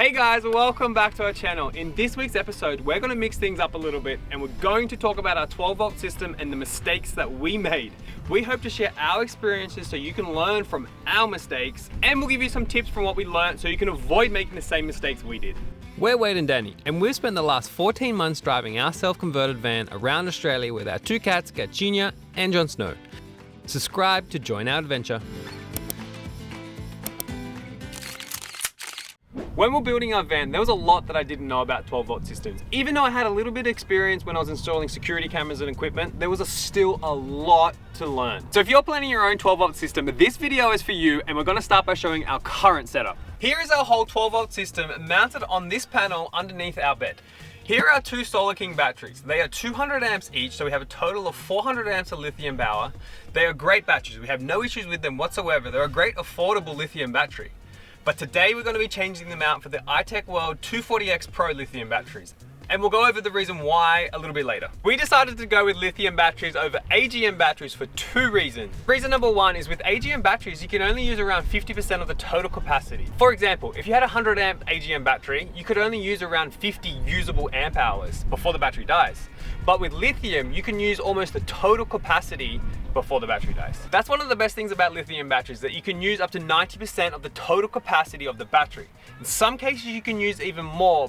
Hey guys, welcome back to our channel. In this week's episode, we're going to mix things up a little bit and we're going to talk about our 12-volt system and the mistakes that we made. We hope to share our experiences so you can learn from our mistakes, and we'll give you some tips from what we learned so you can avoid making the same mistakes we did. We're Wade and Dani, and we've spent the last 14 months driving our self-converted van around Australia with our two cats, Gatinha and Jon Snow. Subscribe to join our adventure. When we're building our van, there was a lot that I didn't know about 12-volt systems. Even though I had a little bit of experience when I was installing security cameras and equipment, there was still a lot to learn. So if you're planning your own 12-volt system, this video is for you, and we're gonna start by showing our current setup. Here is our whole 12-volt system mounted on this panel underneath our bed. Here are two Solar King batteries. They are 200 amps each, so we have a total of 400 amps of lithium power. They are great batteries. We have no issues with them whatsoever. They're a great affordable lithium battery. But today we're going to be changing them out for the iTech World 240X Pro lithium batteries. And we'll go over the reason why a little bit later. We decided to go with lithium batteries over AGM batteries for two reasons. Reason number one is with AGM batteries, you can only use around 50% of the total capacity. For example, if you had a 100 amp AGM battery, you could only use around 50 usable amp hours before the battery dies. But with lithium, you can use almost the total capacity before the battery dies. That's one of the best things about lithium batteries, that you can use up to 90% of the total capacity of the battery. In some cases, you can use even more.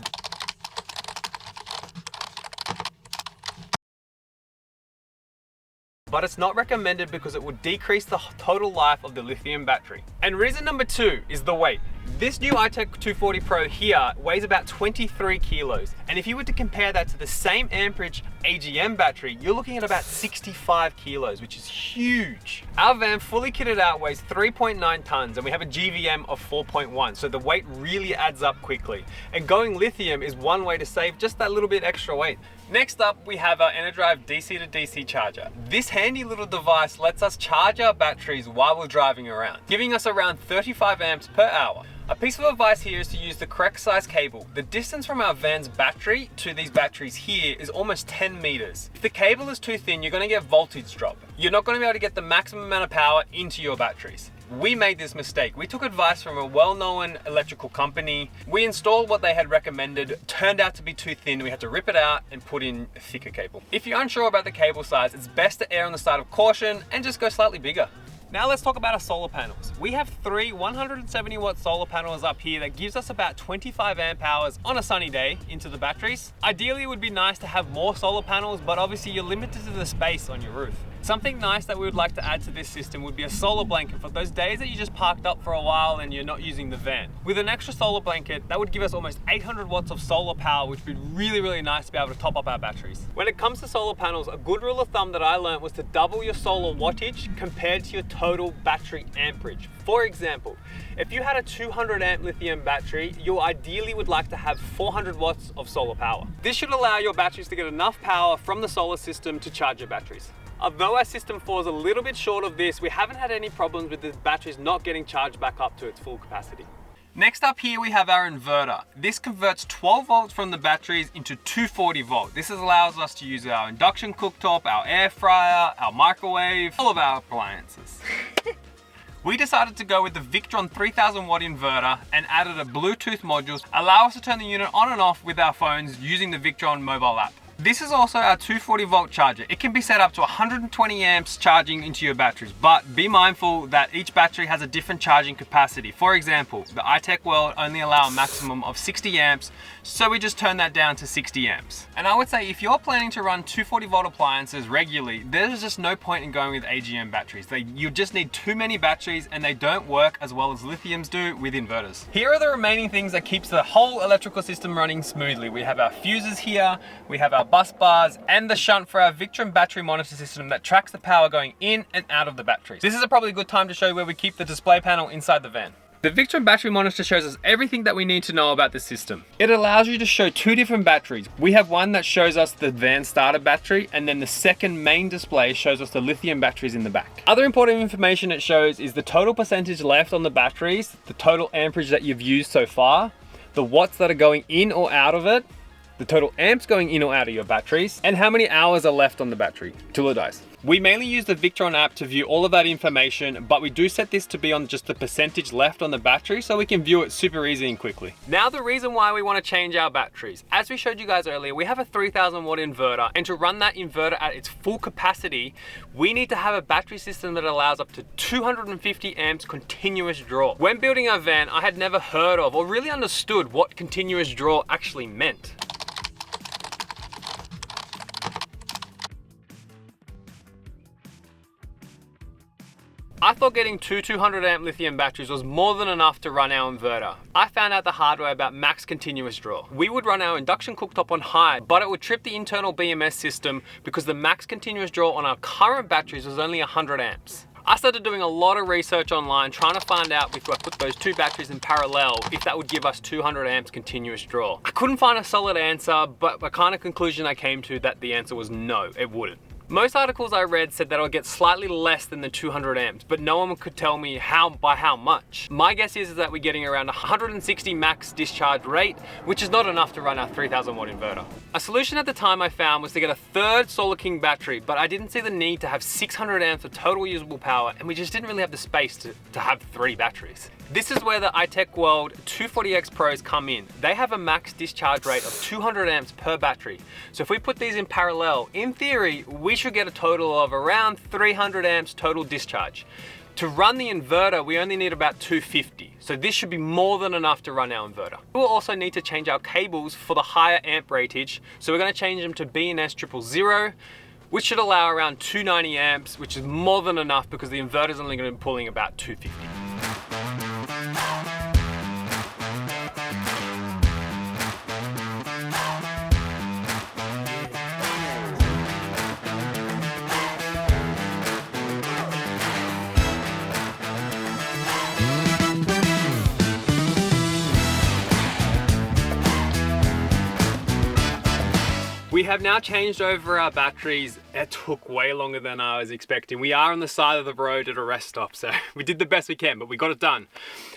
But it's not recommended because it would decrease the total life of the lithium battery. And reason number two is the weight. This new iTech 240 Pro here weighs about 23 kilos. And if you were to compare that to the same amperage AGM battery, you're looking at about 65 kilos, which is huge. Our van fully kitted out weighs 3.9 tons and we have a GVM of 4.1. So the weight really adds up quickly. And going lithium is one way to save just that little bit extra weight. Next up, we have our EnerDrive DC to DC charger. This handy little device lets us charge our batteries while we're driving around, giving us around 35 amps per hour. A piece of advice here is to use the correct size cable. The distance from our van's battery to these batteries here is almost 10 meters. If the cable is too thin, you're gonna get voltage drop. You're not gonna be able to get the maximum amount of power into your batteries. We made this mistake. We took advice from a well-known electrical company. We installed what they had recommended, turned out to be too thin. We had to rip it out and put in a thicker cable. If you're unsure about the cable size, it's best to err on the side of caution and just go slightly bigger. Now let's talk about our solar panels. We have three 170 watt solar panels up here that gives us about 25 amp hours on a sunny day into the batteries. Ideally, it would be nice to have more solar panels, but obviously you're limited to the space on your roof. Something nice that we would like to add to this system would be a solar blanket for those days that you just parked up for a while and you're not using the van. With an extra solar blanket, that would give us almost 800 watts of solar power, which would be really, really nice to be able to top up our batteries. When it comes to solar panels, a good rule of thumb that I learned was to double your solar wattage compared to your total battery amperage. For example, if you had a 200 amp lithium battery, you ideally would like to have 400 watts of solar power. This should allow your batteries to get enough power from the solar system to charge your batteries. Although our system falls a little bit short of this, we haven't had any problems with the batteries not getting charged back up to its full capacity. Next up here we have our inverter. This converts 12 volts from the batteries into 240 volt. This allows us to use our induction cooktop, our air fryer, our microwave, all of our appliances. We decided to go with the Victron 3000 watt inverter and added a Bluetooth module, allow us to turn the unit on and off with our phones using the Victron mobile app. This is also our 240 volt charger. It can be set up to 120 amps charging into your batteries, but be mindful that each battery has a different charging capacity. For example, the iTech World only allow a maximum of 60 amps, so we just turn that down to 60 amps. And I would say if you're planning to run 240 volt appliances regularly, there's just no point in going with AGM batteries. You just need too many batteries and they don't work as well as lithiums do with inverters. Here are the remaining things that keeps the whole electrical system running smoothly. We have our fuses here, we have our bus bars, and the shunt for our Victron battery monitor system that tracks the power going in and out of the batteries. This is probably a good time to show you where we keep the display panel inside the van. The Victron battery monitor shows us everything that we need to know about the system. It allows you to show two different batteries. We have one that shows us the van starter battery, and then the second main display shows us the lithium batteries in the back. Other important information it shows is the total percentage left on the batteries, the total amperage that you've used so far, the watts that are going in or out of it, the total amps going in or out of your batteries, and how many hours are left on the battery till it dies. We mainly use the Victron app to view all of that information, but we do set this to be on just the percentage left on the battery so we can view it super easy and quickly. Now the reason why we want to change our batteries. As we showed you guys earlier, we have a 3000 watt inverter, and to run that inverter at its full capacity, we need to have a battery system that allows up to 250 amps continuous draw. When building our van, I had never heard of or really understood what continuous draw actually meant. I thought getting two 200 amp lithium batteries was more than enough to run our inverter. I found out the hard way about max continuous draw. We would run our induction cooktop on high, but it would trip the internal BMS system because the max continuous draw on our current batteries was only 100 amps. I started doing a lot of research online trying to find out if I put those two batteries in parallel, if that would give us 200 amps continuous draw. I couldn't find a solid answer, but the kind of conclusion I came to that the answer was no, it wouldn't. Most articles I read said that it'll get slightly less than the 200 amps, but no one could tell me by how much. My guess is that we're getting around 160 max discharge rate, which is not enough to run our 3000 watt inverter. A solution at the time I found was to get a third Solar King battery, but I didn't see the need to have 600 amps of total usable power, and we just didn't really have the space to have 3 batteries. This is where the iTech World 240X Pros come in. They have a max discharge rate of 200 amps per battery. So if we put these in parallel, in theory, we should get a total of around 300 amps total discharge. To run the inverter, we only need about 250. So this should be more than enough to run our inverter. We'll also need to change our cables for the higher amp ratage. So we're gonna change them to BNS 000, which should allow around 290 amps, which is more than enough because the inverter is only gonna be pulling about 250. We have now changed over our batteries. It took way longer than I was expecting. We are on the side of the road at a rest stop, so we did the best we can, but we got it done.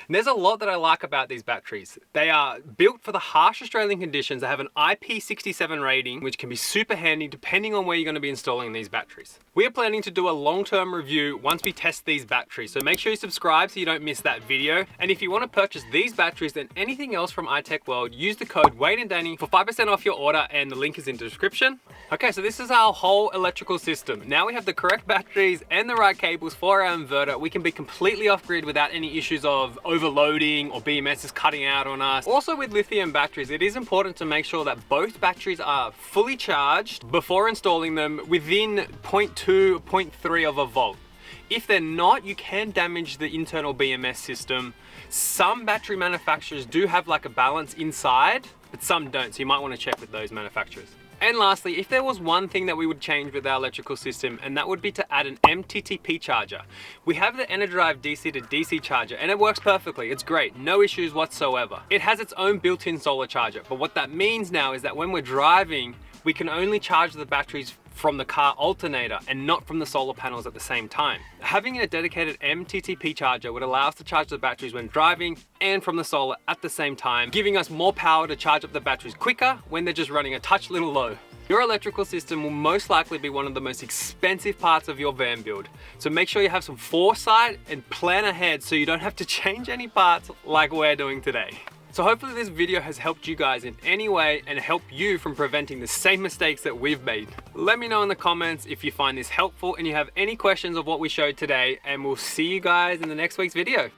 And there's a lot that I like about these batteries. They are built for the harsh Australian conditions. They have an IP67 rating, which can be super handy depending on where you're going to be installing these batteries. We are planning to do a long-term review once we test these batteries, so make sure you subscribe so you don't miss that video. And if you want to purchase these batteries and anything else from iTech World, use the code Wade and Dani for 5% off your order, and the link is in the description. Okay, so this is our whole electrical system. Now we have the correct batteries and the right cables for our inverter. We can be completely off grid without any issues of overloading or BMS is cutting out on us. Also with lithium batteries, it is important to make sure that both batteries are fully charged before installing them within 0.2, 0.3 of a volt. If they're not, you can damage the internal BMS system. Some battery manufacturers do have like a balance inside, but some don't, so you might want to check with those manufacturers. And lastly, if there was one thing that we would change with our electrical system, and that would be to add an MTTP charger. We have the EnerDrive DC to DC charger, and it works perfectly. It's great, no issues whatsoever. It has its own built-in solar charger, but what that means now is that when we're driving, we can only charge the batteries from the car alternator and not from the solar panels at the same time. Having a dedicated MTTP charger would allow us to charge the batteries when driving and from the solar at the same time, giving us more power to charge up the batteries quicker when they're just running a touch little low. Your electrical system will most likely be one of the most expensive parts of your van build. So make sure you have some foresight and plan ahead so you don't have to change any parts like we're doing today. So hopefully this video has helped you guys in any way and help you from preventing the same mistakes that we've made. Let me know in the comments if you find this helpful and you have any questions of what we showed today, and we'll see you guys in the next week's video.